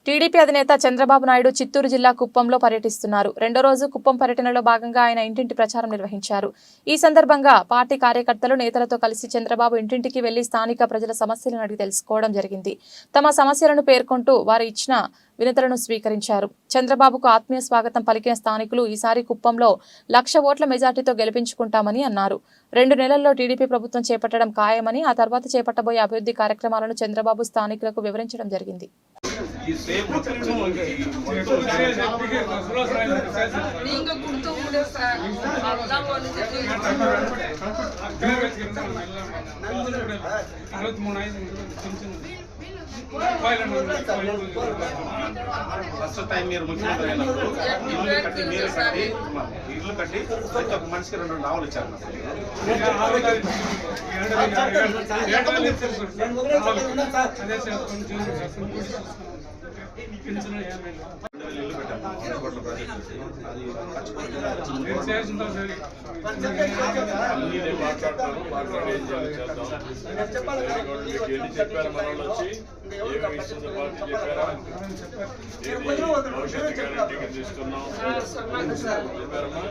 TDP అధినేత చంద్రబాబు నాయుడు చిత్తూరు జిల్లా కుప్పంలో పర్యటిస్తున్నారు. రెండో రోజు కుప్పం పర్యటనలో భాగంగా ఆయన ఇంటింటి ప్రచారం నిర్వహించారు. ఈ సందర్భంగా పార్టీ కార్యకర్తలు నేతలతో కలిసి చంద్రబాబు ఇంటింటికి వెళ్లి స్థానిక ప్రజల సమస్యలను అడిగి తెలుసుకోవడం జరిగింది. తమ సమస్యలను పేర్కొంటూ వారు ఇచ్చిన వినతులను స్వీకరించారు. చంద్రబాబుకు ఆత్మీయ స్వాగతం పలికిన స్థానికులు ఈసారి కుప్పంలో 1,00,000 ఓట్ల మెజార్టీతో గెలిపించుకుంటామని అన్నారు. 2 నెలల్లో టీడీపీ ప్రభుత్వం చేపట్టడం ఖాయమని, ఆ తర్వాత చేపట్టబోయే అభివృద్ధి కార్యక్రమాలను చంద్రబాబు స్థానికులకు వివరించడం జరిగింది. ఫస్ట్ టైం మీరు ముఖ్యమంత్రి అయినప్పుడు ఇల్లు కట్టి ప్రతి ఒక్క మనిషికి 2 నావలు ఇచ్చారు. ఇల్లు పెట్టాము చెప్పారు మన వాళ్ళు వచ్చి ఏమి ఇస్తుంది పార్టీ చెప్పారా భవిష్యత్తు గ్యారెంటీకి తీసుకున్నాం చెప్పారమ్మా.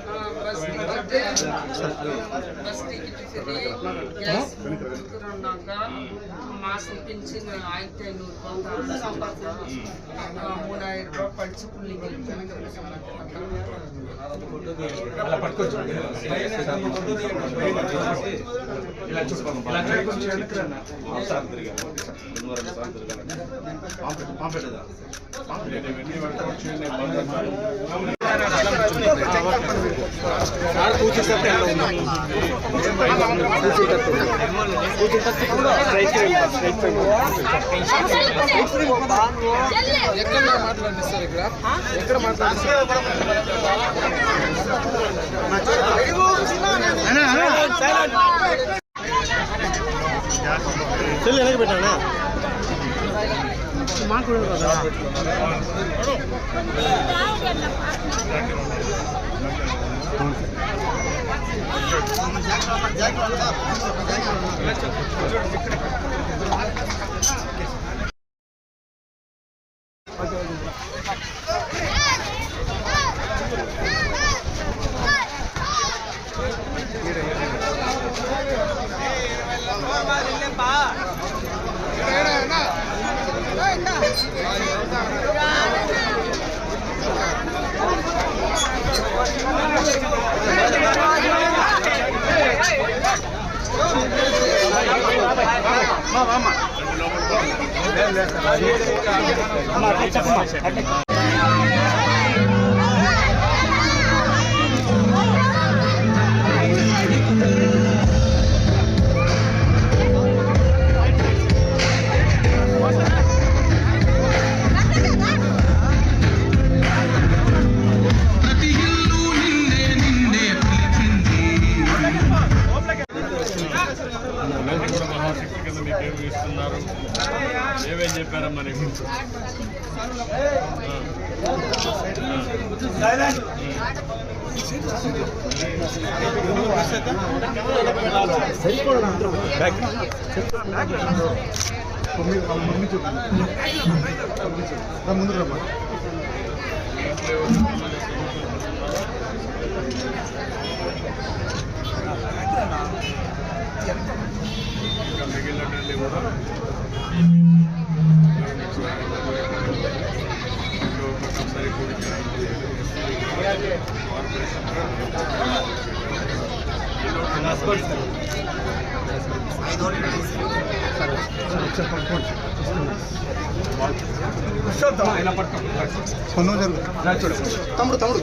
మాసం పెన్షన్ 1500 3000 పంచుకుని ఎక్కడ మాట్లాడిస్తారు ఎక్కడ మాట్లాడిస్తారు వెనక పెట్టానా మాకు మహాశక్తి కింద మీకేమి ఇస్తున్నారు ఏమేం చెప్పారమ్మా నీకు ముందు రమ్మా ఇంకా మిగిలినటువంటి కూడా ఒకసారి తమ్ముడు తమ్ముడు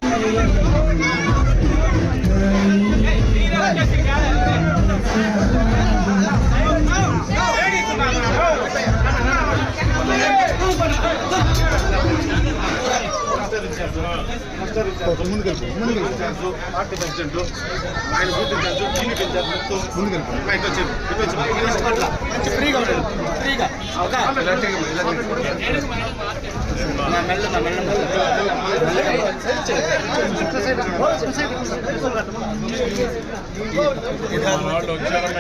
పార్టీ ప్రెసిడెంట్ ఆయన గుర్తించారు దీన్ని పెంచారు ఫ్రీగా ఉంటాడు ఫ్రీగా వాళ్ళు వచ్చారన్న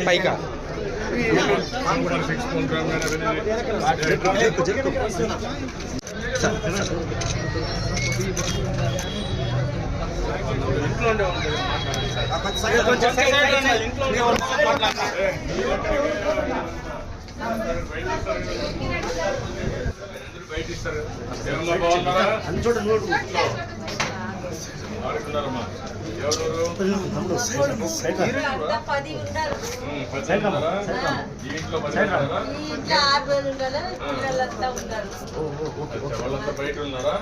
పైకా సూపర్ 6 ప్రోగ్రామ్ ఇంట్లో ఉండే బయట ఇస్తారు. ఏమన్నా బాగున్నారా? ఆడుకున్నారమ్మా. ఎవరెవరు? 10 ఉన్నారా? ఈ ఇంట్లో 10 ఉన్నారా? వాళ్ళంతా బయట ఉన్నారా?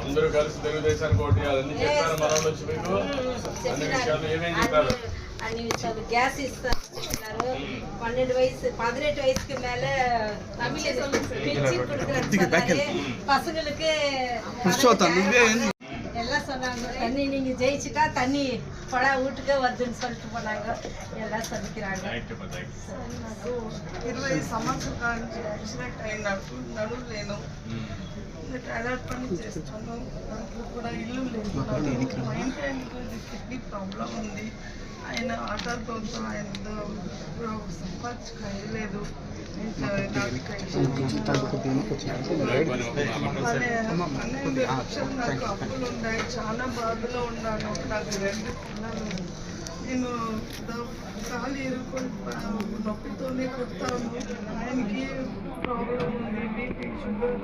అందరూ కలిసి తెలుగుదేశానికి ఓటు వేయాలని చెప్పారు. మన వాళ్ళు వచ్చి మీకు అన్ని విషయాలు ఏమేం చెప్పారు? అన్ని విషయాలు గ్యాస్ ఇస్తారు 18 வயசுக்கு மேல பசங்களுக்கு எல்லாம் சொன்னாங்க. தண்ணி நீங்க ஜெயிச்சுட்டா தண்ணி படா வீட்டுக்கே வருதுன்னு சொல்லிட்டு போனாங்க. எல்லாம் சொல்லிக்கிறாங்க. నాకు 20 సంవత్సరాల నుంచి యాక్సిడెంట్ అయినట్టు నడుము లేను. టైలర్ పని చేస్తాను. నాకు కూడా ఇల్లు లేదు. మా ఇంటి ఆయనకి కిడ్నీ ప్రాబ్లం ఉంది. ఆయన ఆటలతో ఆయన సంపాదించలేదు. నాకు అప్పులు ఉన్నాయి. చాలా బాధలో ఉన్నాను. నాకు 2 పిల్లలు. నేను కాలు ఎరుకొని నొప్పితోనే కొడతాను. ఆయనకి ప్రాబ్లం ఉంది. BP sugar.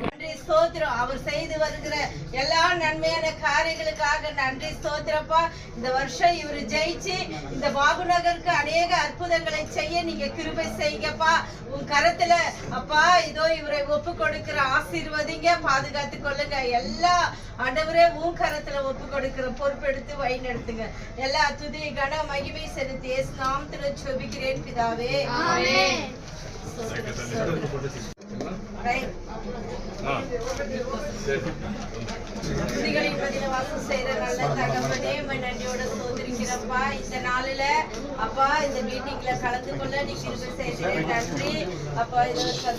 நன்றி ஸ்தோத்திரம். அவர் செய்து வருகிற எல்லா நன்மையான காரியங்களுக்காக நன்றி ஸ்தோத்திரப்பா. இந்த வருஷம் இவர் ஜெயிச்சு இந்த பாபு நகருக்கு அநேக அற்புதங்களை செய்ய நீங்க கிருபை செய்யுங்கப்பா. உன் கரத்துல அப்பா இதோ இவரை ஒப்பு கொடுக்கிற ஆசீர்வதிங்க, பாதுகாத்து கொள்ளுங்க. எல்லா ஆண்டவரே உன் கரத்துல ஒப்பு கொடுக்கிற பொறுப்பெடுத்து வழி நடத்துங்க. எல்லா துதி கன மகிமை செலுத்தி இயேசு நாமத்துல ஜெபிக்கிறேன் பிதாவே. ஆமென். துதிகளின் மத்தியில வாசம் செய்யற நல்ல தகப்பனே, நன்றியோட சோதரிக்கிறப்பா. இந்த நாளில அப்பா இந்த மீட்டிங்ல கலந்து கொள்ள நீ கிருபை செய்கிறேன். நன்றி அப்பா.